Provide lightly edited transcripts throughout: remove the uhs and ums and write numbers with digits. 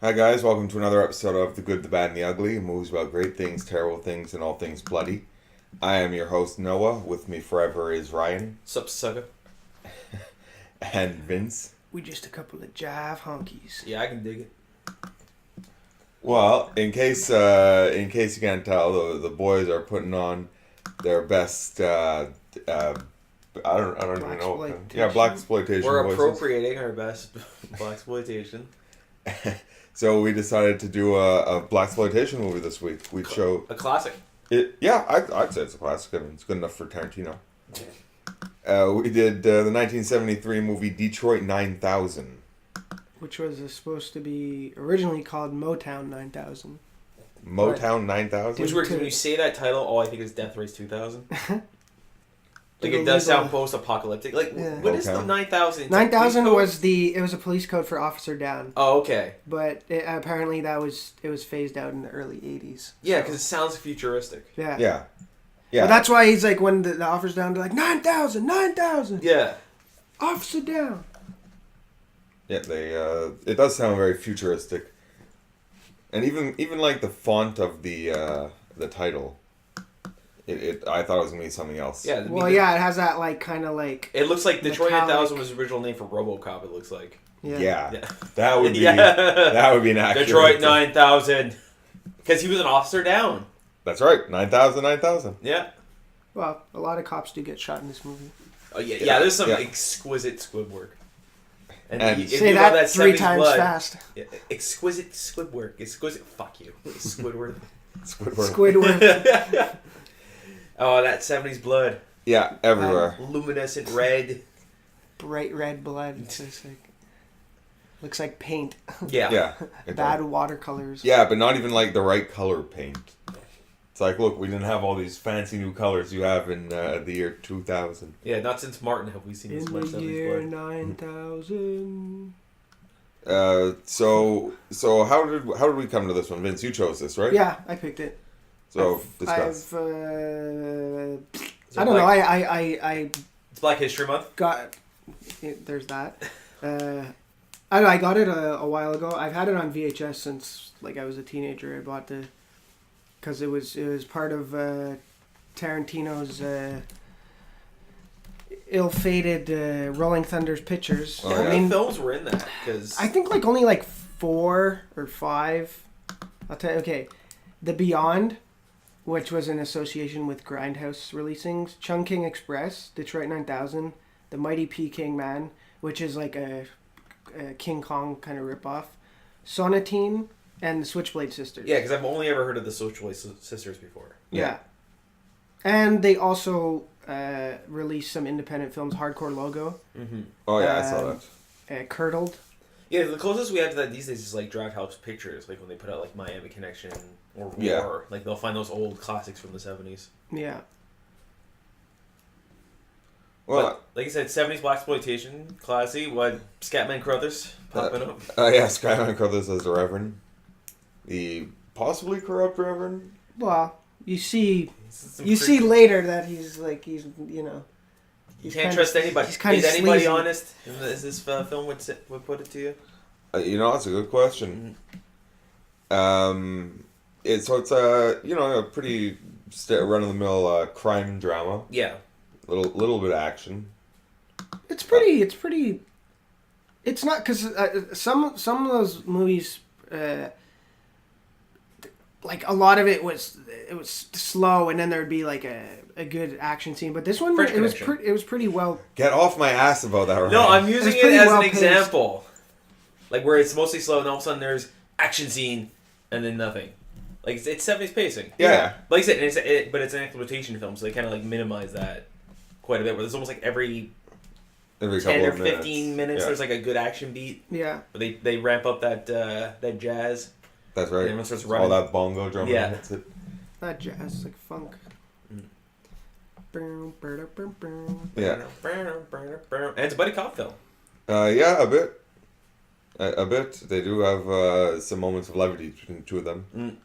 Hi guys, welcome to another episode of The Good, the Bad, and the Ugly, movies about great things, terrible things, and all things bloody. I am your host Noah. With me forever is Ryan. Sup, sucker? And Vince. We just a couple of jive honkies. Yeah, I can dig it. Well, in case you can't tell, the boys are putting on their best. I don't even know. Yeah, blaxploitation. We're voices. appropriating our best blaxploitation. So we decided to do a blaxploitation movie this week. We'd show a classic. it. Yeah, I'd say it's a classic. I mean, it's good enough for Tarantino. We did the 1973 movie Detroit 9000. Which was supposed to be originally called Motown 9000. Motown 9000? Which weird, when you say that title, all I think is Death Race 2000. Like, it does sound post-aphocaliptic. Like, yeah. what is the 9000? 9000 was it was a police code for Officer Down. Oh, okay. But apparently it was phased out in the early 80s. Yeah, because it sounds futuristic. Yeah. Yeah. Yeah. But that's why he's like, when the Officer's Down, they're like, 9,000. Yeah. Officer Down. Yeah, it does sound very futuristic. And even like the font of the title, I thought it was going to be something else. Yeah. Well, it has that like kind of like... It looks like Detroit metallic. 9000 was the original name for RoboCop, it looks like. Yeah. That would be Yeah. that would be an accurate. Detroit 9000. Because he was an officer down. That's right. 9000. Yeah. Well, a lot of cops do get shot in this movie. Oh, yeah, there's some Yeah. exquisite squib work. And if say you that love 3 70s times blood, fast. yeah, exquisite squib work. Exquisite. Fuck you. Squidward. Squidward. Oh, that 70s blood. Yeah, everywhere. Luminescent red. Bright red blood. It's just like... Looks like paint. Yeah. Yeah. Bad watercolors. Yeah, but not even like the right color paint. It's like, look, we didn't have all these fancy new colors you have in the year 2000. Yeah, not since Martin have we seen In this much the 70s year blood. 9000. So how did we come to this one? Vince, you chose this, right? Yeah, I picked it. So discuss. I don't know. I It's Black History Month. got... There's that. I don't know, I got it a while ago. I've had it on VHS since like I was a teenager. I bought because it was part of Tarantino's ill-fated Rolling Thunder's pictures. Oh, How yeah. many films were in that? Because I think like only like 4 or 5. I'll tell you. Okay, The Beyond, which was in association with Grindhouse releasing, Chungking Express, Detroit 9000, The Mighty Peking Man, which is like a King Kong kind of ripoff, Sonatine, and the Switchblade Sisters. yeah, because I've only ever heard of the Social Sisters before. Yeah. And they also released some independent films, Hardcore Logo, Mm-hmm. Oh yeah, I saw that. Curdled. Yeah, the closest we have to that these days is like Draft House Pictures, like when they put out like Miami Connection or War. Yeah. Like they'll find those old classics from the 70s. Yeah. Well, But, like I said, 70s blaxploitation, classy. What Scatman Crothers popping up? yeah, Skyline Crothers as the Reverend, the possibly corrupt Reverend. Well, you see Some later that he's you know. You can't trust anybody. He's kind Is of anybody sleazy. honest? Is this film would put it to you? That's a good question. It's a a pretty run of the mill crime drama. Yeah. Little bit of action. It's pretty. It's not because some of those movies, like a lot of it was slow, and then there would be like a good action scene. But this one, French it was Connection. it was pretty well. Get off my ass about that, right? No, I'm using It's it pretty as well an paced. example. Like where it's mostly slow, and all of a sudden there's action scene, and then nothing. Like it's 70s pacing. Yeah. Like I said, but it's an exploitation film, so they kind of like minimize that quite a bit. Where there's almost like every Every 10 couple or of minutes. 15 minutes, Yeah. there's like a good action beat. Yeah. But they ramp up that jazz. That's right. And everyone starts All running. that bongo drum. Yeah. Hits it. Not jazz, like funk. Yeah. And it's a buddy cop film. Yeah, a bit. A bit. They do have some moments of levity between the two of them.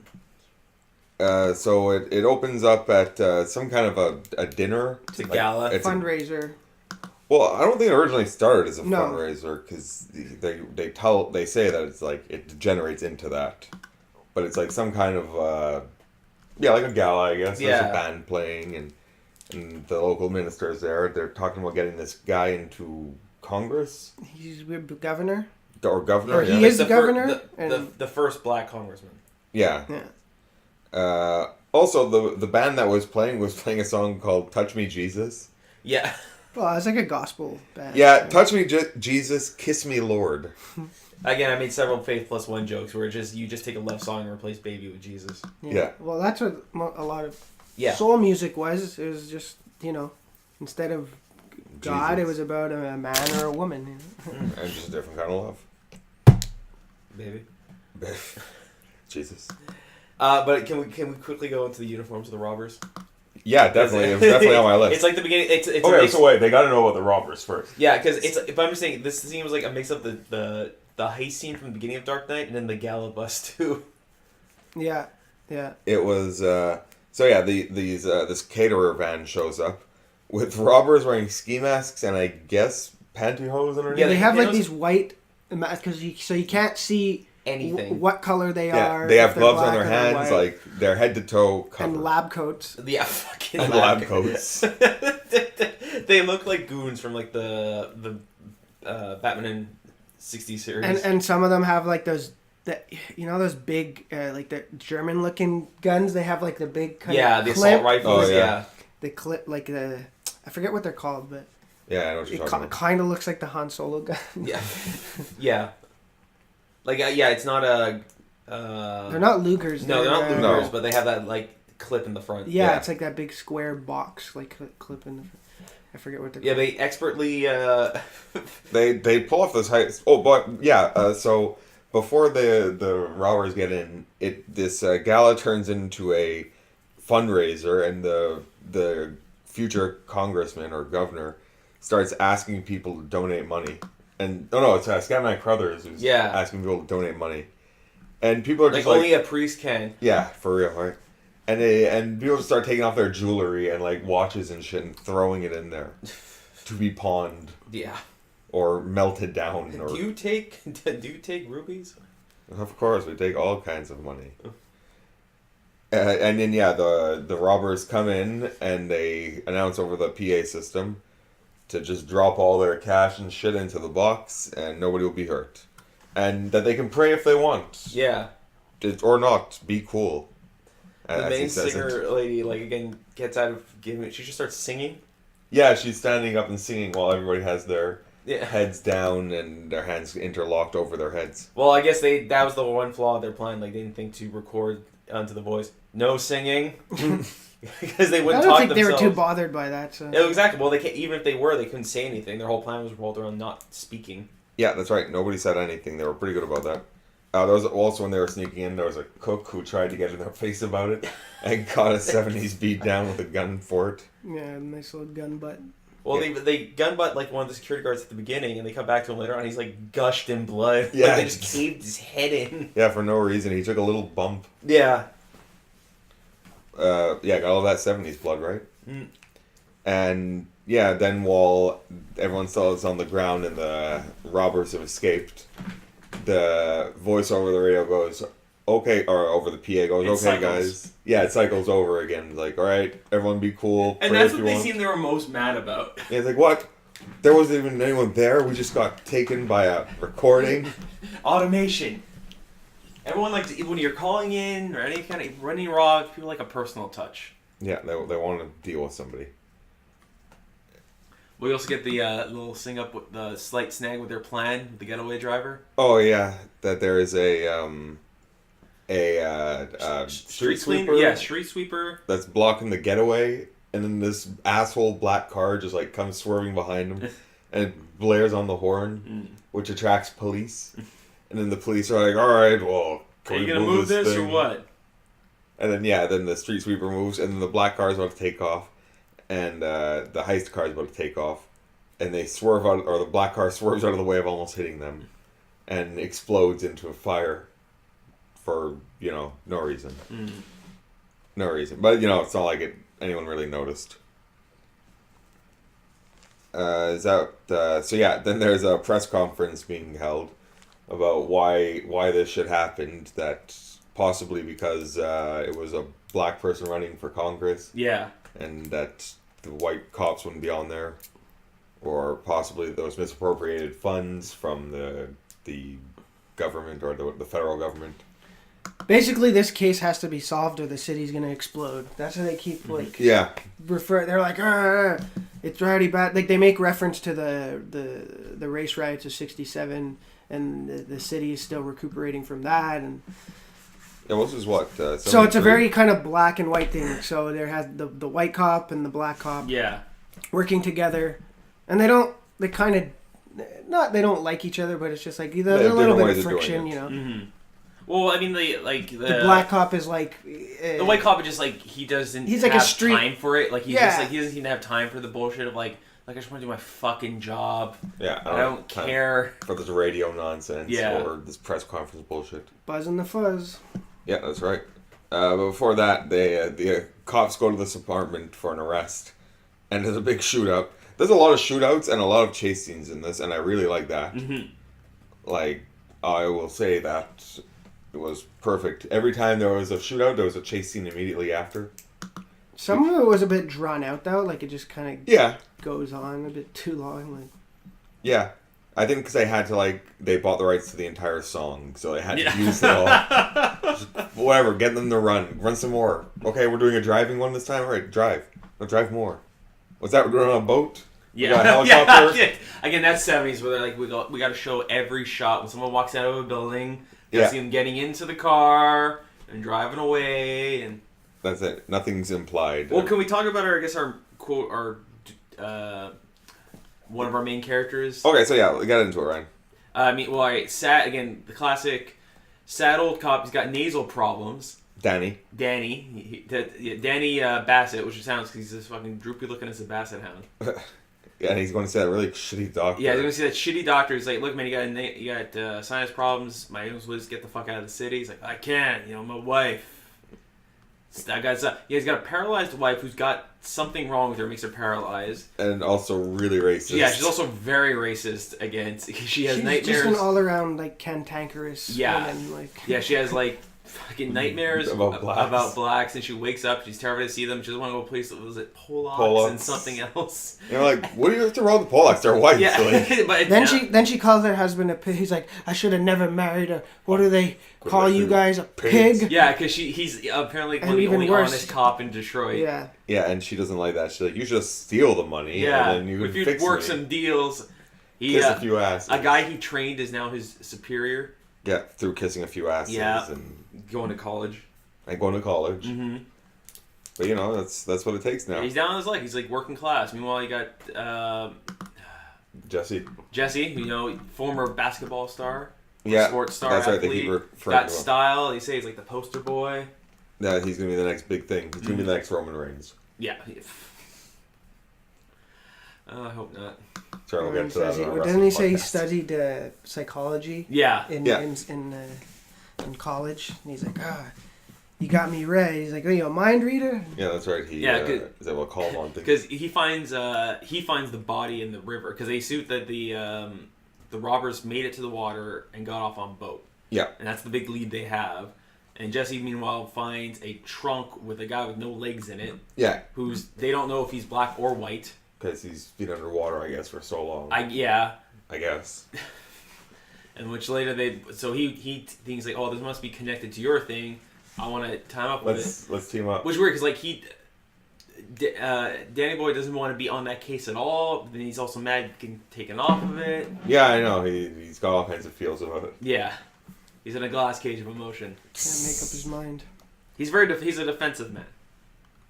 So it opens up at some kind of a dinner. It's a gala. It's Fundraiser. Well, I don't think it originally started as a No. fundraiser because they say that it's like it degenerates into that, but it's like some kind of like a gala, I guess. There's Yeah. a band playing and the local ministers there. They're talking about getting this guy into Congress He's a governor. or governor. Or yeah. he is the governor. the first black congressman. Yeah. Yeah. Also, the band that was playing a song called "Touch Me, Jesus." Yeah. Well, it's like a gospel band. Yeah, touch me, Jesus, kiss me, Lord. Again, I made several Faith Plus One jokes where you just take a love song and replace "Baby" with Jesus. Yeah. Well, that's what a lot of Yeah. soul music was. It was just, instead of God, Jesus. it was about a man or a woman. And just a different kind of Baby. love. Jesus. But can we quickly go into the uniforms of the robbers? Yeah, definitely. It was definitely on my list. It's like the beginning. It's a Okay, mix, so wait, they got to know about the robbers first. yeah, because it's if I'm just saying this scene was like a mix of the heist scene from the beginning of Dark Knight and then the gala bus too. Yeah. It was this caterer van shows up with robbers wearing ski masks and I guess pantyhose underneath. Yeah, They have they like also- these white, because you can't see Anything. what color they are. They if have they're gloves on black their or they're hands, white, like they're head to toe covered. and lab coats. Yeah, fucking And lab coats. They look like goons from like the Batman and '60s series. And some of them have like those those big like the German looking guns. They have like the big kind yeah, of the clip. assault rifles. Oh, yeah. Yeah. The clip, like I forget what they're called, but Yeah, I know what you're it talking about. kind of looks like the Han Solo gun. Yeah. Yeah. Like it's not a. They're not Lugers. No, they're not uh, Lugers, No. but they have that like clip in the front. Yeah, Yeah. it's like that big square box, like clip in the. I forget what they're Yeah, called. they expertly. They pull off this heist. Oh, but yeah. So before the robbers get in, this gala turns into a fundraiser, and the future congressman or governor starts asking people to donate money. And no, it's Scatman Crothers who's Yeah. asking people to donate money, and people are Like just only a priest can. yeah, for real, right? And people just start taking off their jewelry and like watches and shit and throwing it in there to be pawned Yeah. or melted down. Or Do you take rubies? of course, we take all kinds of money. And then the robbers come in and they announce over the PA system to just drop all their cash and shit into the box and nobody will be hurt, and that they can pray if they want. Yeah. Or not. Be cool. The as he main says it. singer lady, like again, gets out of giving it. She just starts singing. Yeah, she's standing up and singing while everybody has their Yeah. heads down and their hands interlocked over their heads. Well, I guess that was the one flaw of their plan. Like they didn't think to record onto the voice. No singing. Because they I wouldn't don't talk think they themselves. were too bothered by that. So. Yeah, exactly. Well, they can't, even if they were, they couldn't say anything. Their whole plan was rolled around not speaking. Yeah, that's right. Nobody said anything. They were pretty good about that. There was also, when they were sneaking in, there was a cook who tried to get in their face about it and got a 70s beat down with a gun for it. Yeah, nice little gun butt. Well, Yeah. they gun butt like one of the security guards at the beginning, and they come back to him later on. And he's like gushed in blood. Yeah. Like they just caved his head in. Yeah, for no reason. He took a little bump. Yeah. Got all that 70s blood, right? Mm. And yeah, then while everyone still is on the ground and the robbers have escaped, the voice over the radio goes, okay, or over the PA goes, It okay, cycles. guys. Yeah, it cycles over again. It's like, all right, everyone be cool. And pray that's if what you they want. seem they were most mad about. Yeah, it's like, what? There wasn't even anyone there. We just got taken by a recording. Automation. Everyone likes when you're calling in or any kind of running rock, people like a personal touch. Yeah, they want to deal with somebody. We also get the little sing up with the slight snag with their plan with the getaway driver. Oh yeah, that there is a street sweeper. Yeah, street sweeper. That's blocking the getaway, and then this asshole black car just like comes swerving behind him, and it blares on the horn, which attracts police, and then the police are like, "All right, well, Are you gonna move this or thing?" what? And then then the street sweeper moves, and then the black car is about to take off, and the heist car is about to take off, and they swerve out, or the black car swerves out of the way of almost hitting them, and explodes into a fire, for no reason. No reason. But, it's not like anyone really noticed. is out. So yeah, then there's a press conference being held about why this shit happened. That possibly because it was a black person running for Congress, Yeah. and that the white cops wouldn't be on there, or possibly those misappropriated funds from the government or the federal government. Basically, this case has to be solved, or the city's gonna explode. That's how they keep like Yeah, They're like, it's already bad. Like they make reference to the race riots of '67, and the city is still recuperating from that, and yeah. This is what. so it's a 73? very kind of black and white thing. So there has the white cop and the black cop Yeah. working together, and they don't like each other, but it's just like They there's have a little different bit of ways of doing friction, it. you know. Mm-hmm. Well, I mean, the The black cop is like the white cop is just like he doesn't. He's like a have street- time for it. Like he's Yeah. just like he doesn't even have time for the bullshit of like I just want to do my fucking job. Yeah, I don't time care. for this radio nonsense Yeah. or this press conference bullshit. buzzing the fuzz. Yeah, that's right. But before that, the cops go to this apartment for an arrest, and there's a big shootout. There's a lot of shootouts and a lot of chase scenes in this, and I really like that. Mm-hmm. Like, I will say that it was perfect. Every time there was a shootout, there was a chase scene immediately after. Some of it was a bit drawn out though, like it just kind of Yeah, goes on a bit too long. Like yeah. I think because they bought the rights to the entire song, so they had to Yeah. use it all. Just, whatever, get them to run some more. Okay, we're doing a driving one this time. All right, drive. No, drive more. What's that? We're doing it on a boat. We got a helicopter. Yeah. Again, that's '70s where they're like we got to show every shot when someone walks out of a building. You Yeah. see them getting into the car and driving away, and That's it. Nothing's implied. well, can we talk about our quote one of our main characters? Okay, so yeah, we got into it, Ryan. I mean, well, all right, again, the classic sad old cop. He's got nasal problems. Danny. Danny, Danny Bassett, which sounds because he's this fucking droopy looking as a basset hound. Yeah, and he's going to see that really shitty doctor. Yeah, he's gonna see that shitty doctor. He's like, "Look, man, you got sinus problems. My aim was get the fuck out of the city." He's like, "I can't. You know, my wife. That guy's he's got a paralyzed wife who's got something wrong with her, makes her paralyzed. And also really racist. Yeah, she's also very racist against. She has she's nightmares. just an all around like cantankerous Yeah. woman. Like Yeah, she has like fucking nightmares About blacks. and she wakes up, she's terrified to see them, she doesn't want to go to a place that was it Polacks Polacks. and something else. You're like, what do you have to wrong with the Polacks? They're white. Yeah, Like, but then she calls her husband a pig. He's like, I should have never married a. What do they call you guys? A Pigs. pig? yeah, because he's apparently And one of the even only worse. honest cop in Detroit. Yeah. yeah, and she doesn't like that. She's like, you should just steal the money. Yeah, And then you if you fix work me. some deals, he Kiss a few asses. a guy he trained is now his superior. Yeah, through kissing a few asses Yeah. and Going to college. going to college. Mm-hmm. But you know, that's what it takes now. He's down on his luck. He's like working class. Meanwhile, you got Jesse. Jesse, you know, former basketball star, Yeah, sports star, that's right. They athlete. keep referring Got to him. style. They say he's like the poster boy. Yeah, he's gonna be the next big thing. He's gonna be the next Roman Reigns. Yeah. I hope not. Sorry, we'll get to that. on our Didn't he wrestling say he podcast. studied psychology Yeah. in Yeah. in college? And he's like, you got me ready. He's like, are you a mind reader? Yeah, that's right. He Yeah, is that what call him on thing? Because he finds the body in the river because they suit that the robbers made it to the water and got off on boat. Yeah. And that's the big lead they have. And Jesse, meanwhile, finds a trunk with a guy with no legs in it. Yeah, They don't know if he's black or white. because he's been underwater, I guess, for so long. I guess. And which later he thinks like, oh, this must be connected to your thing. I want to time up with it. Let's team up. Which is weird because like Danny Boy doesn't want to be on that case at all. But then he's also mad getting taken off of it. Yeah, I know. He's got all kinds of feels about it. Yeah, he's in a glass cage of emotion. Can't make up his mind. He's he's a defensive man.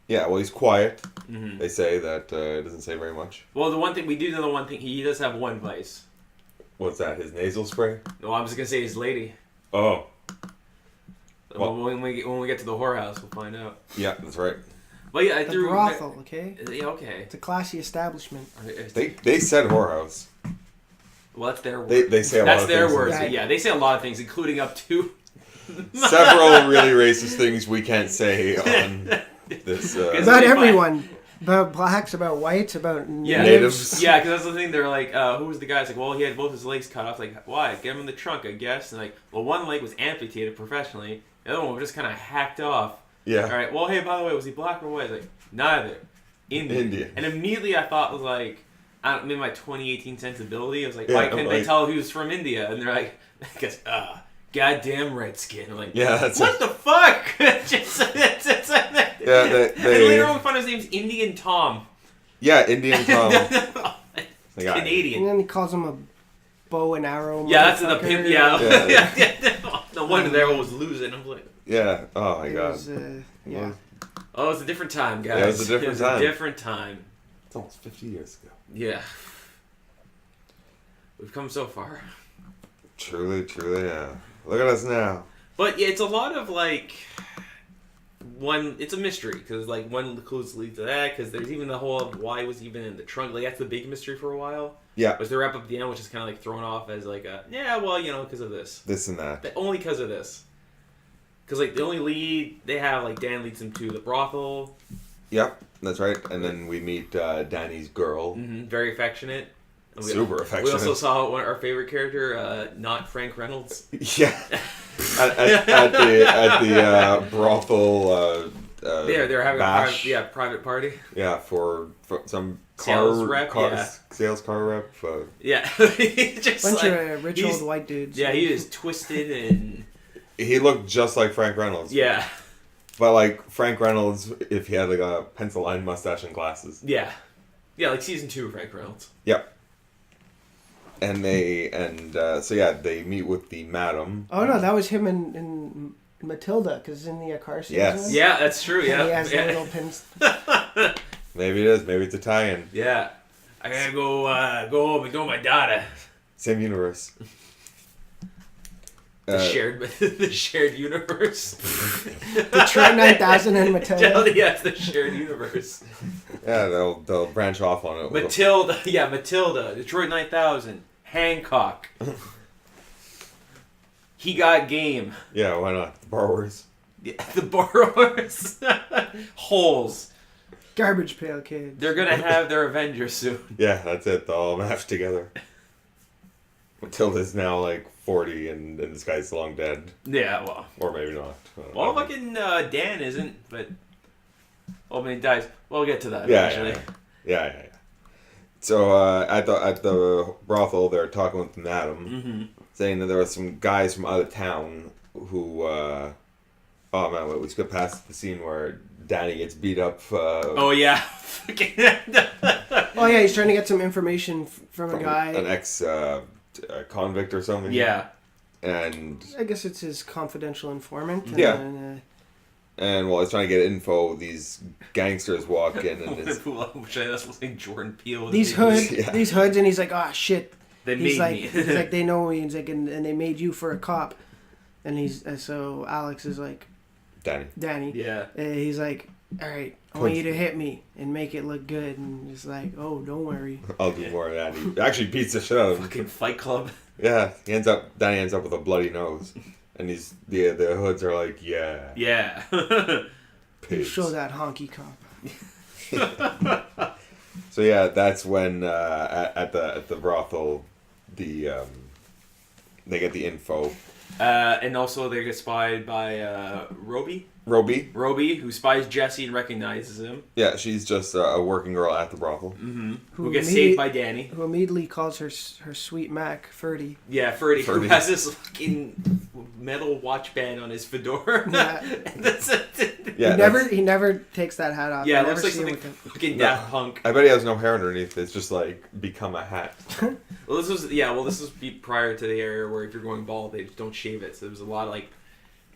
Yeah, well, he's quiet. Mm-hmm. They say that doesn't say very much. Well, the one thing he does have one vice. What's that? His nasal spray? No, I'm just gonna say his lady. Oh, Well- when we get to the whorehouse, we'll find out. yeah, that's right. But yeah, I The threw brothel, okay? Yeah, okay. It's a classy establishment. They said whorehouse. Well, that's their word. They say a lot That's of their things. words. Right. Yeah, they say a lot of things, including up to Several really racist things we can't say on this. It's Not really everyone. About blacks, about whites, about Yeah. Natives. Yeah, because that's the thing. They're like, who was the guy? It's like, well, he had both his legs cut off. Like, why? Get him in the trunk, I guess. And like, well, one leg was amputated professionally. The other one was just kind of hacked off. Yeah. All right. Well, hey, by the way, was he black or white? Like, neither. Indian. And immediately I thought was like, I don't, maybe my 2018 sensibility. I was like, Yeah, why couldn't they like- tell he was from India? And they're like, because goddamn redskin. I'm like, Yeah, that's what it. the fuck? It's like, Yeah, and later on we found his name's Indian Tom. Yeah, Indian Tom. Like, I- And Canadian. then he calls him a bow and arrow. Yeah, that's the motherfucker. pimp. Yeah. Yeah. No wonder there was losing. I'm like, Yeah. Oh my It god. was, yeah. oh, it's a different time, guys. Yeah, it was a different time. A different time. It's almost 50 years ago. Yeah. We've come so far. Truly, truly, yeah. Look at us now. But yeah, it's a lot of like it's a mystery because like one clues lead to that because there's even the whole of why was he even in the trunk. Like that's the big mystery for a while. Yeah. Was the wrap up at the end, which is kind of like thrown off as like because of this. This and that. But only because of this. Because like the only lead they have, like Dan leads them to the brothel. Yep, that's right. And then we meet Danny's girl. Mm-hmm, very affectionate. And Super affectionate. We also saw our favorite character, not Frank Reynolds. Yeah. at the brothel. They're having bash. a private party. Yeah, for some Sales rep, yeah. sales car rep. Yeah, just Bunch like, of rich he's- old white dudes. Yeah, he is twisted and He looked just like Frank Reynolds. yeah, But like Frank Reynolds, if he had like a pencil line mustache and glasses. yeah, like season 2 of Frank Reynolds. Yep. And they meet with the madam. Oh no, that was him and Matilda, because in the car scene. Yes. Yeah, that's true. Yeah, He has the yeah. little pins. Maybe it is. Maybe it's a tie-in. Yeah. I gotta go home and go with my daughter. Same universe. The shared universe. Detroit 9000 and Matilda. Yeah, it's the shared universe. Yeah, they'll branch off on it. Matilda, Detroit 9000, Hancock. He got game. Yeah, why not? The borrowers. Yeah, the borrowers. Holes. Garbage pail kids. They're gonna have their Avengers soon. Yeah, that's it. They'll all match together. Matilda's now like 40 and this guy's long dead. Yeah, well. Or maybe not. Well, fucking Dan isn't, but... Well, when he dies, we'll get to that Yeah, eventually. yeah. So at the brothel, they're talking with the madam, Mm-hmm. saying that there were some guys from out of town who... oh man, wait, we skipped past the scene where Danny gets beat up. Oh, yeah. Oh yeah, he's trying to get some information from a guy. An ex convict or something. Yeah. And I guess it's his confidential informant. Yeah. And, while he's trying to get info, these gangsters walk in and it's, Which that's what's like Jordan Peele. these Yeah. hoods, and he's like, oh shit. They He's made like, me. he's like, they know me. He's like, and they made you for a cop. And so Alex is like, Danny. Yeah. He's like, all right, I want you to hit me and make it look good. And he's like, oh, don't worry. I'll do more of that. He actually beats the shit out of him. Fucking Fight Club. Yeah, Danny ends up with a bloody nose. And the hoods are like, yeah. Yeah. You show that honky cop. So yeah, that's when at the brothel, they get the info. And also they get spied by Robi. Robi, who spies Jesse and recognizes him. yeah, she's just a working girl at the brothel. Mm-hmm. Who gets saved by Danny. Who immediately calls her sweet Mac Ferdy. Yeah, Ferdy, who Ferdy. has this fucking metal watch band on his fedora. Yeah. And that's it. Yeah, He never takes that hat off. Yeah, You it looks never like see him something with it. fucking No. Daft Punk. I bet he has no hair underneath. It's just like become a hat. Well, this was prior to the era where if you're going bald, they just don't shave it. So there was a lot of like.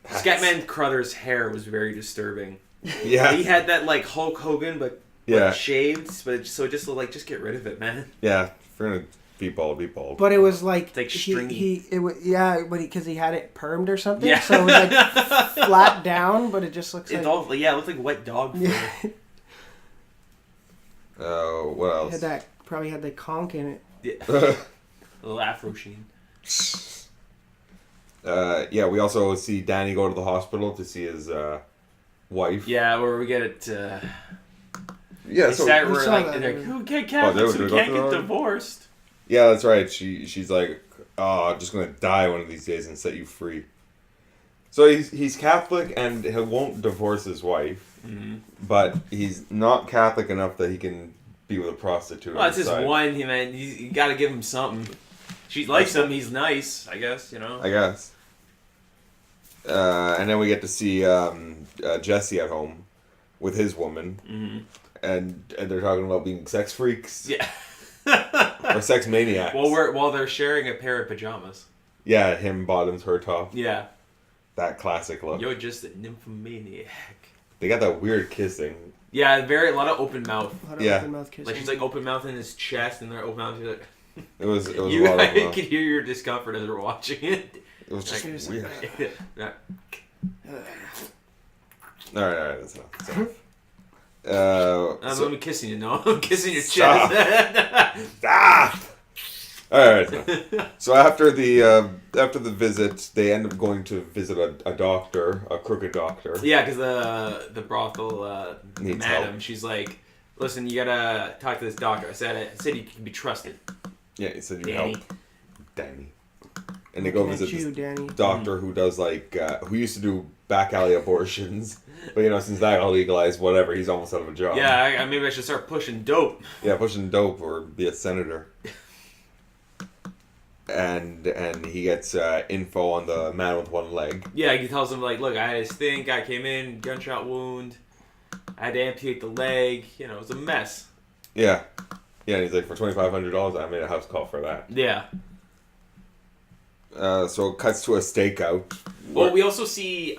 Scatman Cruther's hair was very disturbing. Yeah, He had that like Hulk Hogan, but yeah, shaved. But it just looked like, just get rid of it, man. yeah. If you're gonna be bald, be bald. But it was like, It's like stringy. because he had it permed or something. Yeah. So it was like flat down, but it just looks It like. it looked like wet dog fur. Yeah. What else? Probably had the conch in it. Yeah. A little Afro sheen. Yeah, we also see Danny go to the hospital to see his wife. Yeah, where we get it. Yeah, They so sat We where saw like that, they're like, yeah. who get Oh, Catholics they who were can't going get through it? divorced? yeah, that's right. She's like, oh, I'm just gonna die one of these days and set you free. So he's Catholic and he won't divorce his wife, but he's not Catholic enough that he can be with a prostitute. Well, on it's the just side, one. Man, you got to give him something. She likes him. He's nice, I guess. You know. I guess. And then we get to see Jesse at home with his woman, and they're talking about being sex freaks Yeah. or sex maniacs. While they're sharing a pair of pajamas. Yeah, him bottoms, her top. Yeah. That classic look. You're just a nymphomaniac. They got that weird kissing. Yeah, a lot of open mouth. A lot of Yeah. open mouth kissing. Like she's like open mouth in his chest, and they're open mouth. She's like, It was you a lot of. could hear your discomfort as we're watching it. It was just Like- weird. Yeah. All right, that's enough. That's enough. I'm kissing you, no. I'm kissing your Stop. chest. Ah! All right. So after the visit, they end up going to visit a doctor, a crooked doctor. Yeah, because the brothel Needs madam, help. she's like, listen, you gotta talk to this doctor. I said you can be trusted. Yeah, he said you Danny. help, Danny. And they go Looking at visit you, this Danny. doctor who does who used to do back alley abortions, but since that got legalized, whatever, he's almost out of a job. Yeah, maybe I should start pushing dope. Yeah, pushing dope or be a senator. And he gets info on the man with one leg. Yeah, he tells him, like, look, I had this thing, guy came in, gunshot wound, I had to amputate the leg, it was a mess. Yeah. Yeah, and he's like, for $2,500, I made a house call for that. Yeah. So it cuts to a stakeout. Well, we also see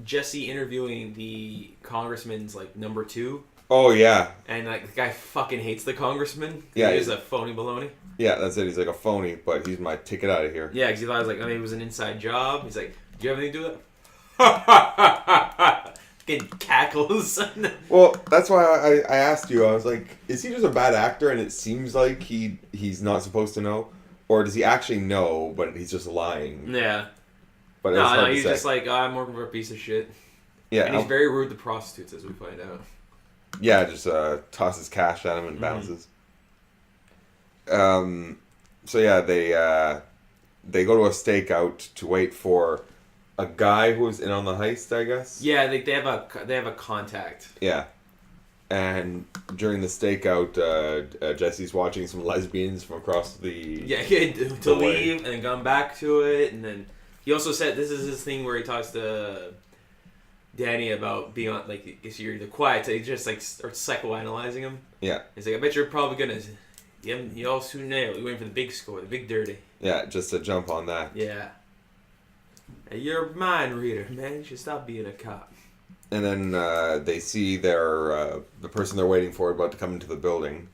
Jesse interviewing the congressman's, number 2. Oh, yeah. And, the guy fucking hates the congressman. Yeah, He's a phony baloney. Yeah, that's it. He's like a phony, but he's my ticket out of here. Yeah, because he thought it was an inside job. He's like, do you have anything to do with that? Fucking cackles. Well, that's why I asked you. I was like, is he just a bad actor and it seems like he's not supposed to know? Or does he actually know, but he's just lying? Yeah. But it's hard to he's say. just like, I'm working for a piece of shit. Yeah, And he's very rude to prostitutes, as we find out. yeah, just tosses cash at him and bounces. So yeah, they go to a stakeout to wait for a guy who's in on the heist, I guess. Yeah, they have a contact. Yeah. And during the stakeout, Jesse's watching some lesbians from across the... Yeah, he had to The way. leave and then come back to it, and then he also said this is his thing where he talks to Danny about being on, if you're the quiet, so he just starts psychoanalyzing him. Yeah. He's like, I bet you're probably gonna, you all soon nail. You're waiting for the big score, the big dirty. Yeah, just to jump on that. Yeah. Hey, you're a mind reader, man. You should stop being a cop. And then they see the person they're waiting for about to come into the building,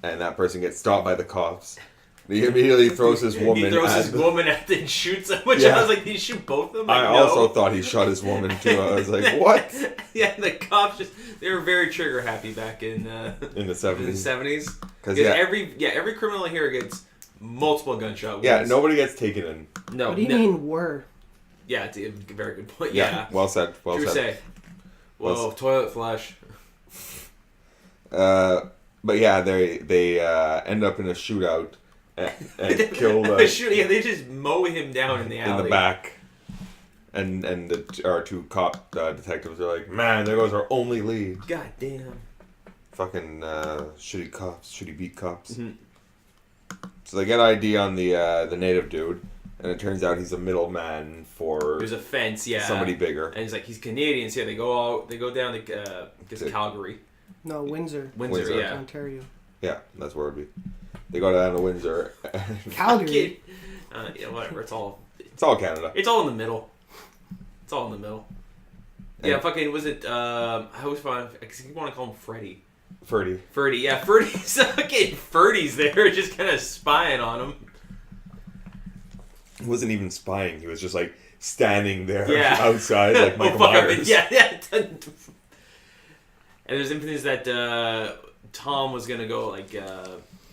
and that person gets stopped by the cops. He immediately throws his woman. He throws at his woman at and shoots him, which Yeah. I was like, did he shoot both of them? I Like, also no. thought he shot his woman too. I was like, what? Yeah, the cops they were very trigger happy back in the In the 70s. 70s. Because Every criminal here gets multiple gunshot wounds. yeah, nobody gets taken in. No. What do you mean were? Yeah, it's a very good point. Yeah, Yeah. well said. Well True said. say. Whoa, Well toilet flush. But yeah, they end up in a shootout and kill They just mow him down in the alley. in the back. And our two cop detectives are like, man, there goes our only lead. God damn. Fucking shitty cops, shitty beat cops. Mhm. So they get ID on the native dude, and it turns out he's a middleman for There's a fence, yeah. somebody bigger. And he's like, he's Canadian, so yeah, they go down to Calgary. No, Windsor, Windsor, yeah. Ontario. Yeah, that's where it'd be. They go down to Windsor. Calgary. Yeah, whatever. It's all Canada. in the middle. It's all in the middle. Yeah, And- fucking, was it, I always want to call him Freddy. Ferdy. Ferdy, yeah, Ferdy's fucking Ferdy's there, just kind of spying on him. He wasn't even spying. He was just like standing there Yeah. outside like Michael fuck, Myers. Yeah. And there's infamous that Tom was gonna go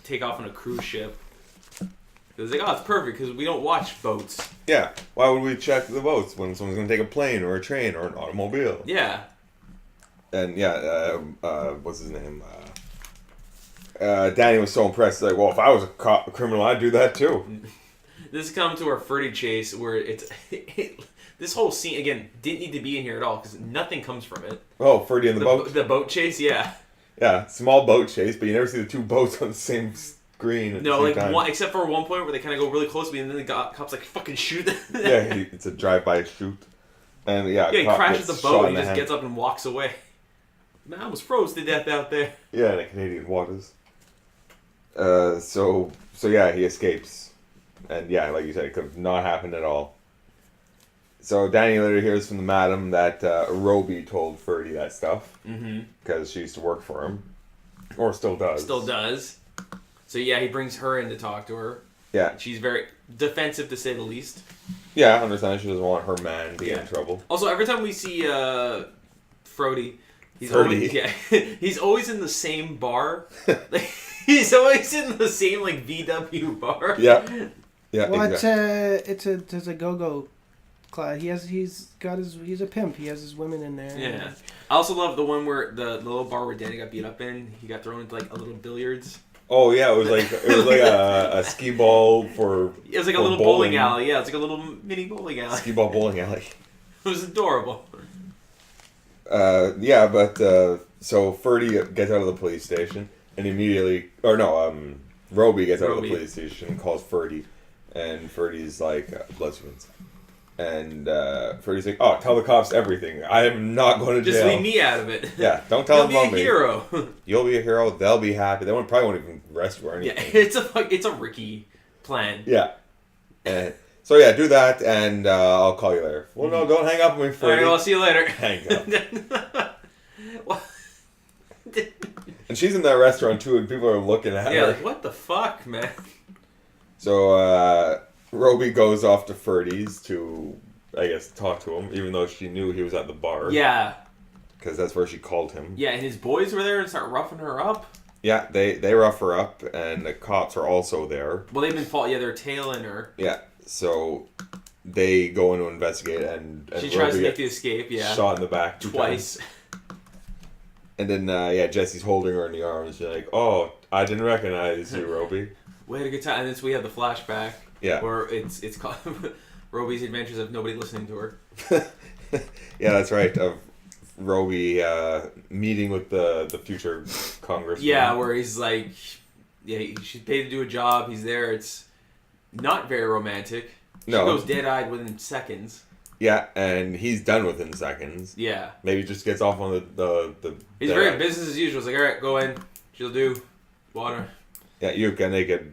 take off on a cruise ship. He was like, oh, it's perfect because we don't watch boats. Yeah. Why would we check the boats when someone's going to take a plane or a train or an automobile? Yeah. And what's his name? Danny was so impressed. Like, well, if I was a criminal, I'd do that too. This comes to our Freddy chase where this whole scene again didn't need to be in here at all because nothing comes from it. Oh, Freddy and the boat. The boat chase, yeah. Yeah, small boat chase, but you never see the two boats on the same screen at the same time. One, except for one point where they kind of go really close to me, and then the cops like fucking shoot them. Yeah, it's a drive-by shoot, and he crashes the boat. And he just gets up and walks away. Man, I almost froze to death out there. Yeah, in the Canadian waters. So yeah, he escapes, and yeah, like you said, it could have not happened at all. So Danny later hears from the madam that Robi told Ferdy that stuff because she used to work for him, or still does. Still does. So yeah, he brings her in to talk to her. Yeah, she's very defensive to say the least. Yeah, I understand. She doesn't want her man to get in trouble. Also, every time we see Frody, he's always in the same bar. He's always in the same like VW bar. Yeah. Yeah. Well, exactly. it's a go-go club. He's a pimp. He has his women in there. Yeah. I also love the one where the little bar where Danny got beat up in. He got thrown into like a little billiards. Oh yeah, it was like a skee ball for. It was like a little bowling alley. Yeah, it's like a little mini bowling alley. Skee ball bowling alley. It was adorable. So Ferdy gets out of the police station and immediately, Robi gets out of the police station and calls Ferdy, and Ferdy's like, bless you. And Ferdy's like, oh, tell the cops everything. I am not going to jail. Just leave me out of it. Yeah, don't tell them about me. You'll be a hero. You'll be a hero. They'll be happy. They probably won't even arrest you or anything. Yeah, it's a Ricky plan. Yeah. And so yeah, do that, and I'll call you later. Well, no, don't hang up on me, Ferdy. All right, well, I'll see you later. Hang up. And she's in that restaurant too, and people are looking at her. Yeah, like, what the fuck, man? So Robi goes off to Ferdy's to, I guess, talk to him, even though she knew he was at the bar. Yeah. Because that's where she called him. Yeah, and his boys were there and start roughing her up. Yeah, they rough her up, and the cops are also there. Well, they've been they're tailing her. Yeah, so they go in to investigate, and she tries to make the escape. Yeah, shot in the back twice. And then Jesse's holding her in the arms. She's like, "Oh, I didn't recognize you, Robi." We had a good time, and then we have the flashback. Yeah, where it's called Robi's Adventures of Nobody Listening to Her. Yeah, that's right. Of Robi meeting with the future congressman. Yeah, where he's like, she's paid to do a job. He's there. It's not very romantic. She goes dead-eyed within seconds. Yeah, and he's done within seconds. Yeah. Maybe just gets off on the He's very business as usual. He's like, all right, go in. She'll do. Water. Yeah, you can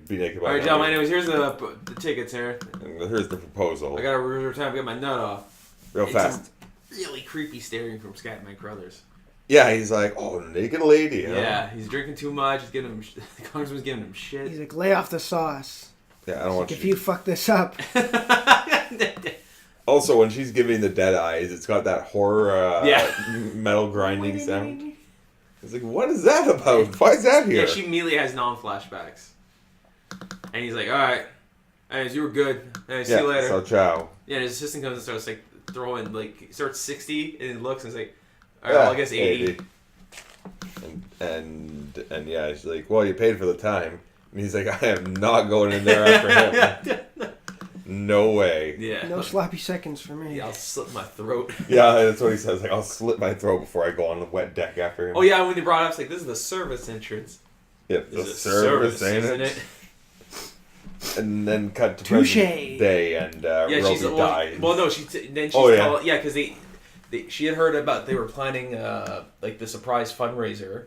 be naked. All right, John, anyways, here's the tickets here. And here's the proposal. I got to reserve time to get my nut off. Real fast. Really creepy staring from Scatman Crothers. Yeah, he's like, oh, naked lady. Huh? Yeah, he's drinking too much. He's giving him. The congressman's giving him shit. He's like, lay off the sauce. Yeah, I don't want if you fuck this up. Also, when she's giving the dead eyes, it's got that horror metal grinding sound. It's like, what is that about? Why is that here? Yeah, she immediately has non-flashbacks. And he's like, all right. Anyways, you were good. Anyways, see you later. So ciao. Yeah, and his assistant comes and starts like throwing, like, starts 60 and he looks and he's like, all right, well, I guess 80. And yeah, she's like, well, you paid for the time. And he's like, I am not going in there after him. No way. Yeah. No sloppy seconds for me. Yeah, I'll slit my throat. Yeah, that's what he says. Like, I'll slit my throat before I go on the wet deck after him. Oh yeah, when they brought it up, it's like, this is the service entrance. Yep, the service, ain't it? And then cut to present day, and Robi dies. Well, no, then she's because she had heard about they were planning like the surprise fundraiser.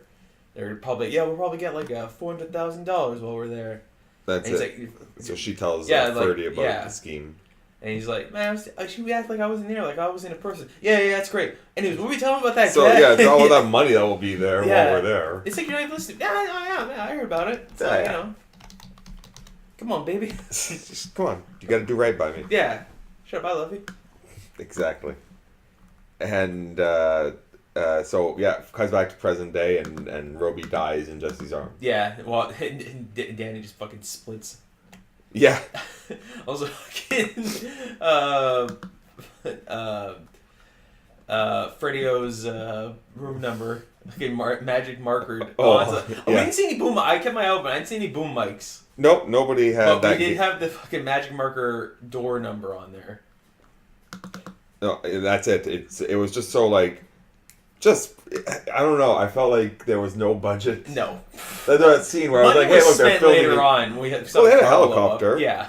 They're probably we'll probably get like $400,000 while we're there. That's and it. So she tells Ferdy about the scheme. And he's like, man, she act like I wasn't there, like I was in a person. Yeah, that's great. Anyways, what were we telling about that? So it's all that money that will be there while we're there. It's like you're not listening. Yeah, I heard about it. So, you know. Come on, baby. Just, come on. You got to do right by me. Yeah. Shut up, I love you. Exactly. And comes back to present day, and Robi dies in Jesse's arms. Yeah, well, and Danny just fucking splits. Yeah. Also, Freddio's room number, fucking magic marker. Oh, We yeah. didn't see any boom. I kept my eye open. I didn't see any boom mics. Nope, nobody had But that. we did have the fucking magic marker door number on there. No, that's it. It was just so like, I don't know. I felt like there was no budget. No. That scene where I was Money like, hey, look, they're spent filming. later on. We had, Well, they had a car blow up. helicopter. Yeah.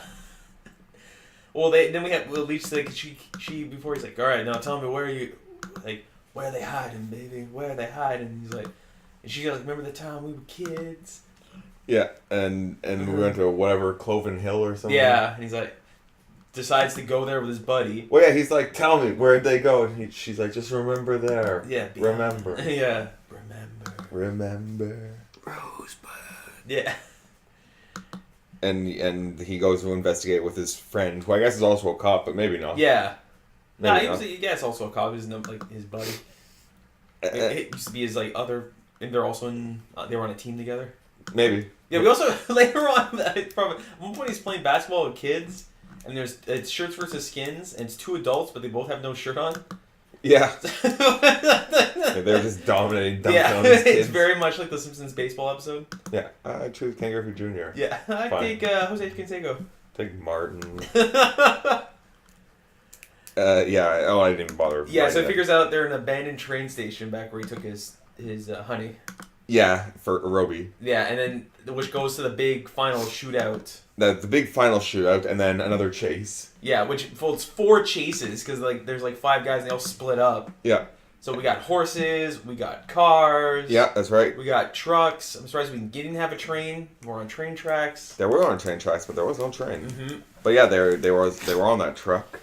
Well, We'll Leach like she before he's like, all right, now tell me where are they hiding, baby? Where are they hiding? And he's like, and she's like, remember the time we were kids? Yeah, and we went to whatever Cloven Hill or something. Yeah, and he's like, decides to go there with his buddy. Well, yeah, he's like, tell me, where'd they go? And she's like, just remember there. Yeah. Remember. Yeah. Remember. Rosebud. Yeah. And he goes to investigate with his friend, who I guess is also a cop, but maybe not. Yeah. Maybe It's also a cop. He's like his buddy. not. It used to be his like other, and they're also they were on a team together. Maybe. Yeah, we also later on at one point he's playing basketball with kids, and it's shirts versus skins, and it's two adults, but they both have no shirt on. Yeah. They're just dominating Yeah, on these kids. it's very much like the Simpsons baseball episode. Yeah, I choose Ken Griffey Jr. Yeah, I Fine. take Jose Canseco. Take Martin. Yeah. Oh, I didn't even bother. Yeah, so writing he that. figures out they're in an abandoned train station back where he took his honey. Yeah, for Robi. Yeah, and then which goes to the big final shootout. The big final shootout, and then another chase. Yeah, which it's 4 chases because like there's like 5 guys and they all split up. Yeah. So we got horses, we got cars. Yeah, that's right. We got trucks. I'm surprised we didn't have a train. We're on train tracks. There were on train tracks, but there was no train. Mm-hmm. But yeah, they were on that truck,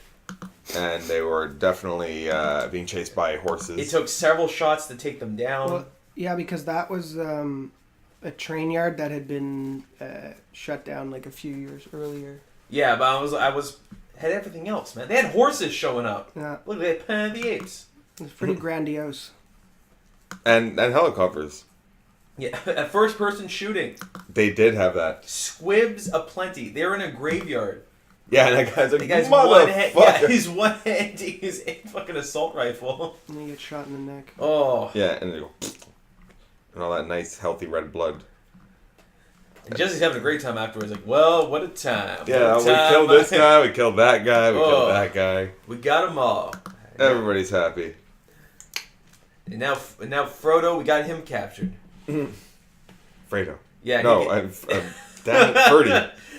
and they were definitely being chased by horses. It took several shots to take them down. Well, yeah, because that was a train yard that had been shut down like a few years earlier. Yeah, but I was had everything else, man. They had horses showing up. Yeah, Look, they had Planet of the Apes. it was pretty grandiose. and helicopters. Yeah, a first person shooting. They did have that. Squibs aplenty. They're in a graveyard. Yeah, and that guy's like, The guy's motherfucker. yeah, he's one-handing his fucking assault rifle. And you get shot in the neck. Oh. Yeah, and they go, and all that nice, healthy red blood. And Jesse's having a great time afterwards. Like, well, what a time. Yeah, what a we time. killed this guy, we killed that guy, we Oh. killed that guy. We got them all. Everybody's happy. And now Frodo, we got him captured. Fredo. Yeah. and No, he damn it, Ferdy.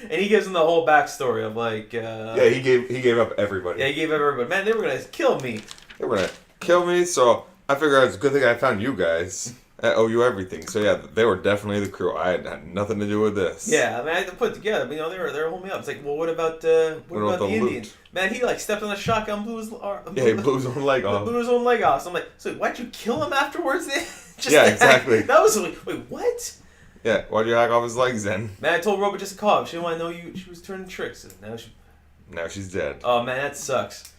And he gives him the whole backstory of like. Yeah, he gave up everybody. Yeah, he gave everybody. Man, they were gonna kill me. They were gonna kill me, so I figured it's a good thing I found you guys. I owe you everything. So yeah, they were definitely the crew. I had nothing to do with this. Yeah, I mean, I had to put it together. But, they were holding me up. It's like, well, what about What about the the Indian? loot? Man, he like stepped on a shotgun, blew his Yeah, he blew his own leg off. blew his own leg off. So I'm like, so why'd you kill him afterwards? Just Yeah, that- exactly. That was like, wait, what? Yeah, why'd you hack off his legs then? Man, I told Robi just to call him. She didn't want to know you. She was turning tricks. And now she. Now she's dead. Oh man, that sucks.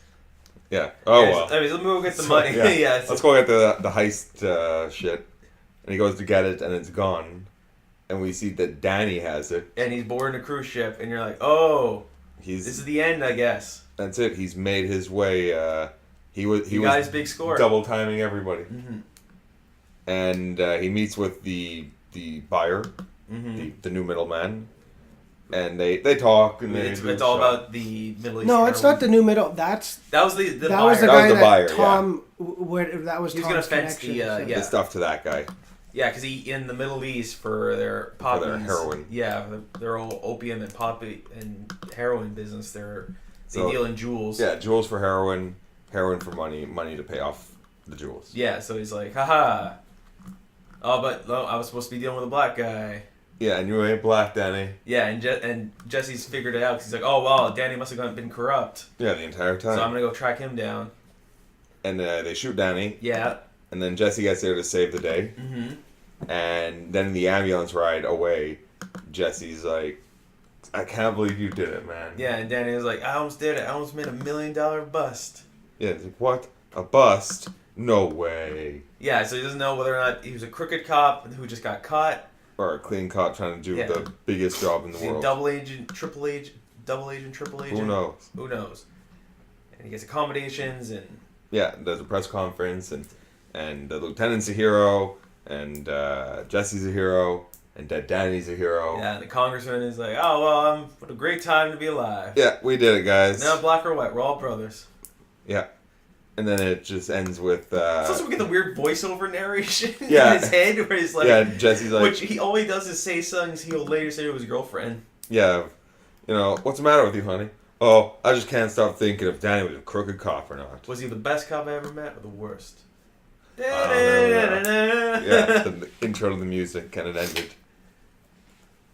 Yeah. Oh Anyways, well. Anyways, let me go get the So, money. yeah. Yeah. so- Let's go get the heist shit. And he goes to get it, and it's gone. And we see that Danny has it. and he's boarding a cruise ship, and you're like, oh, this is the end, I guess. That's it. He's made his way. He He got was his big score. double timing everybody. Mm-hmm. And he meets with the buyer, Mm-hmm. the new middleman, and they talk and they It's do all shop. about the Middle East. No, it's not the new middle. That That was the was the buyer. That guy was the that buyer, yeah. Tom. Where that was He was Tom's gonna fence the, connection, so- yeah. the stuff to that guy. Yeah, because he in the Middle East for their poppies. their heroin. Yeah, their whole opium and poppy and heroin business. They So- deal in jewels. Yeah, jewels for heroin, heroin for money, money to pay off the jewels. Yeah, so he's like, haha. Oh, but no, I was supposed to be dealing with a black guy. Yeah, and you ain't black, Danny. Yeah, and Jesse's figured it out because he's like, oh, wow, Danny must have been corrupt. Yeah, the entire time. So I'm going to go track him down. And they shoot Danny, Yeah. and then Jesse gets there to save the day. Mm-hmm. And then the ambulance ride away, Jesse's like, I can't believe you did it, man. Yeah, and Danny was like, I almost did it. I almost made $1 million bust. Yeah, it's like, what? A bust? No way. Yeah, so he doesn't know whether or not he was a crooked cop who just got caught. Or a clean cop trying to do Yeah. the biggest job in the Is he world. double agent, triple agent, double agent, triple agent? Who knows? Who knows? And he gets accommodations and Yeah, there's a press conference, and the lieutenant's a hero, and Jesse's a hero, and Dead Danny's a hero. Yeah, and the congressman is like, oh, well, what a great time to be alive. Yeah, we did it, guys. Now black or white, we're all brothers. Yeah. And then it just ends with... It's also we get the weird voiceover narration Yeah. in his head where he's like... Yeah, Jesse's like... Which all he does is say something he'll later say to his girlfriend. Yeah, what's the matter with you, honey? Oh, I just can't stop thinking if Danny was a crooked cop or not. Was he the best cop I ever met or the worst? Yeah, the intro to the music, and it ended.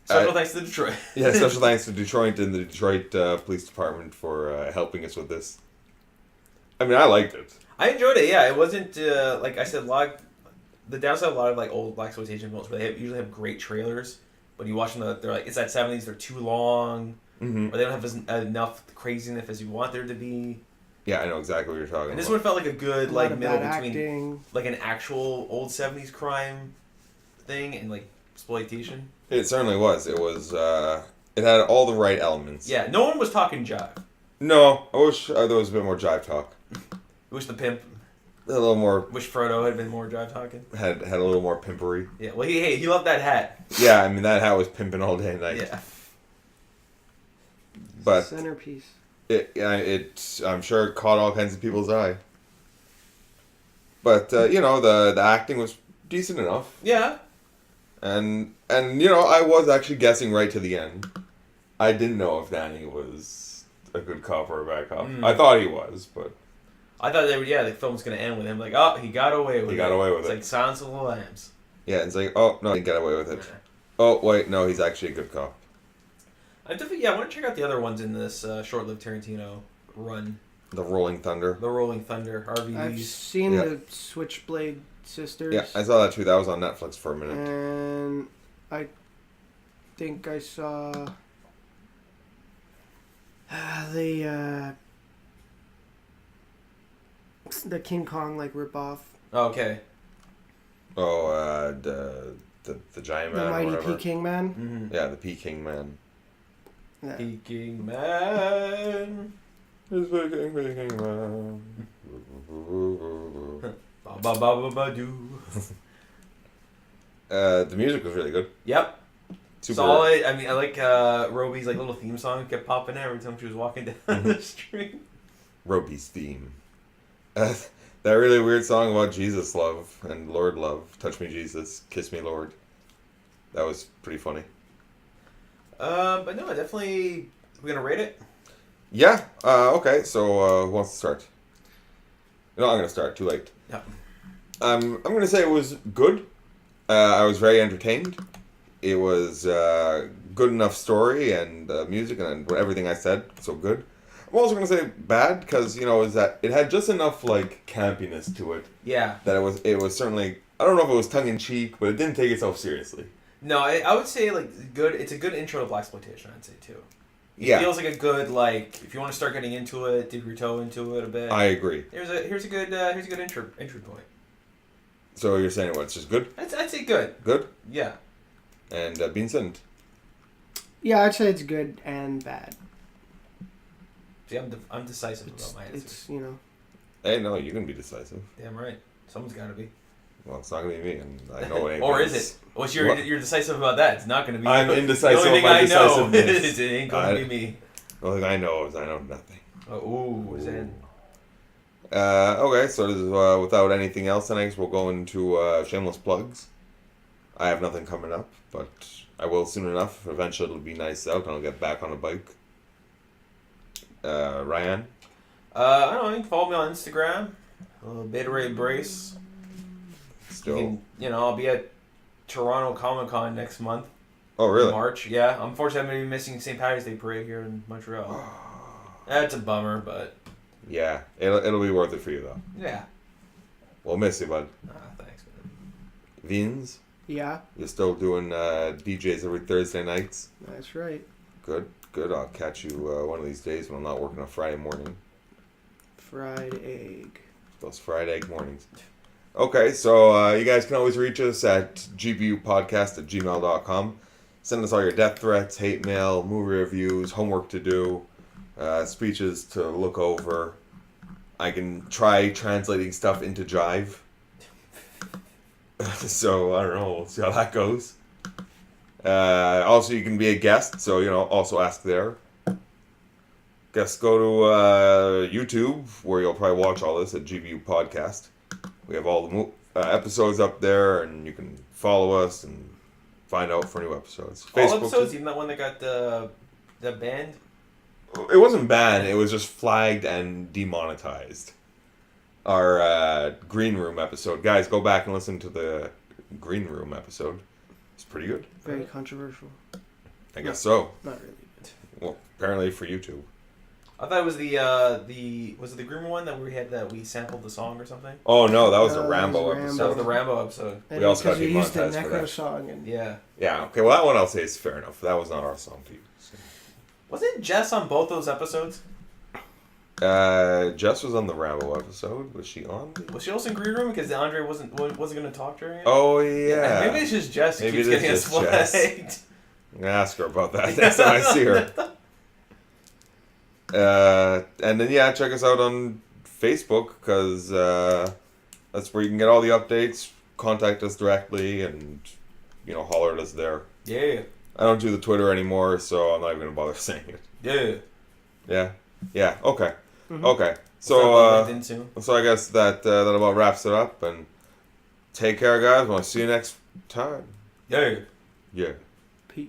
Special thanks to Detroit. Yeah, special thanks to Detroit and the Detroit Police Department for helping us with this. I mean, I liked it. I enjoyed it, yeah. It wasn't, like I said, the downside of a lot of like old blaxploitation films where they usually have great trailers, but you watch them, they're like, it's that 70s, they're too long, Mm-hmm. or they don't have enough craziness as you want there to be. Yeah, I know exactly what you're talking And this about. one felt like a good A lot like of middle bad between acting. like an actual old 70s crime thing and like exploitation. It certainly was. It was, it had all the right elements. Yeah, no one was talking jive. No, I wish there was a bit more jive talk. Wish the pimp, A little more, wish Frodo had been more jive talking. had a little more pimpery. Yeah, well, he loved that hat. Yeah, I mean, that hat was pimping all day and night. Yeah. But Centerpiece. I'm sure it caught all kinds of people's eye. But, the acting was decent enough. Yeah. And I was actually guessing right to the end. I didn't know if Danny was a good cop or a bad cop. I thought he was, but... I thought the film was going to end with him like, oh, he got away with it. He got away with it's it. It's like Silence of the Lambs. Yeah, it's like, oh, no, he didn't get away with it. Oh, wait, no, he's actually a good cop. I want to check out the other ones in this short-lived Tarantino run. The Rolling Thunder. The Rolling Thunder, I've RVDs. seen Yeah. the Switchblade Sisters. Yeah, I saw that too. That was on Netflix for a minute. And I think I saw the King Kong like ripoff. Oh, okay. Oh, the Giant Man The or Mighty whatever. Peking Man. Mm-hmm. Yeah, the Peking Man. Yeah. Peking Man. It's Peking Man. Ba ba ba ba ba doo. The music was really good. Yep. Super. Solid. I mean, I like Robi's like little theme song kept popping in every time she was walking down the street. Robi's theme. That really weird song about Jesus love and Lord love. Touch me, Jesus. Kiss me, Lord. That was pretty funny. But no, definitely. We're gonna rate it. Yeah. Okay. So who wants to start? No, I'm gonna start. Too late. Yeah. I'm gonna say it was good. I was very entertained. It was good enough story and music and everything I said. So good. I'm also gonna say bad because is that it had just enough like campiness to it Yeah. that it was certainly, I don't know if it was tongue in cheek, but it didn't take itself seriously. No, I would say like good. It's a good intro to blaxploitation. I'd say too. It Yeah, feels like a good like if you want to start getting into it, dip your toe into it a bit. I agree. Here's a good entry point. So you're saying what? It's just good, I'd say good. good, Yeah. and Vincent. Yeah, I'd say it's good and bad. See, I'm decisive about my answer. It's Hey, no, you can be decisive. Damn right. Someone's got to be. Well, it's not gonna be me, and I know it ain't. Or is Vince. it? What's you're decisive about that? It's not going to be. I'm you. indecisive The only about thing I know decisiveness. is it ain't going to be me. The only thing I know is I know nothing. Oh, ooh, Zen. Okay, so this is, without anything else, then I guess we'll go into shameless plugs. I have nothing coming up, but I will soon enough. Eventually it'll be nice out and I'll get back on a bike. Ryan? I don't know. You can follow me on Instagram. Beta Ray Brace. Still. I'll be at Toronto Comic Con next month. Oh, really? In March, yeah. Unfortunately, I'm going to be missing St. Patrick's Day parade here in Montreal. That's a bummer, but Yeah, it'll be worth it for you, though. yeah. We'll miss you, bud. Thanks, man. Vins? Yeah, You're still doing DJs every Thursday nights? that's right. Good. I'll catch you one of these days when I'm not working on Friday morning. Fried egg. Those fried egg mornings. Okay, so you guys can always reach us at gbupodcast@gmail.com. Send us all your death threats, hate mail, movie reviews, homework to do, speeches to look over. I can try translating stuff into Jive. So I don't know. We'll see how that goes. Also, you can be a guest, so also ask there. Guess go to YouTube, where you'll probably watch all this at GVU Podcast. We have all the episodes up there, and you can follow us and find out for new episodes. All Facebook episodes, too. even that one that got the banned. It wasn't banned. It was just flagged and demonetized. Our Green Room episode, guys, go back and listen to the Green Room episode. It's pretty good. Very controversial. I guess so. Not really good. Well, apparently for YouTube. I thought it was was it the Groomer one that we sampled the song or something? Oh no, that was No, the that Rambo was That episode. was the Rambo episode. And We also because got you used the demonetized for Necro that. song and Yeah. Yeah, okay, well that one I'll say is fair enough. That was not our song to use. Wasn't Jess on both those episodes? Jess was on the Rambo episode. Was she on? Was she also in Green Room because Andre wasn't going to talk during it? Oh yeah. Maybe it's just Jess who Maybe keeps it is getting us just Jess. flagged. I'm gonna ask her about that next time I see her. And then check us out on Facebook, because that's where you can get all the updates. Contact us directly, and holler at us there. Yeah. I don't do the Twitter anymore, so I'm not even gonna bother saying it. Yeah. Yeah. Okay. Mhm. Okay. So So LinkedIn soon. so I guess that about wraps it up. And take care, guys. Want to see you next time. Yeah. Yeah. peace.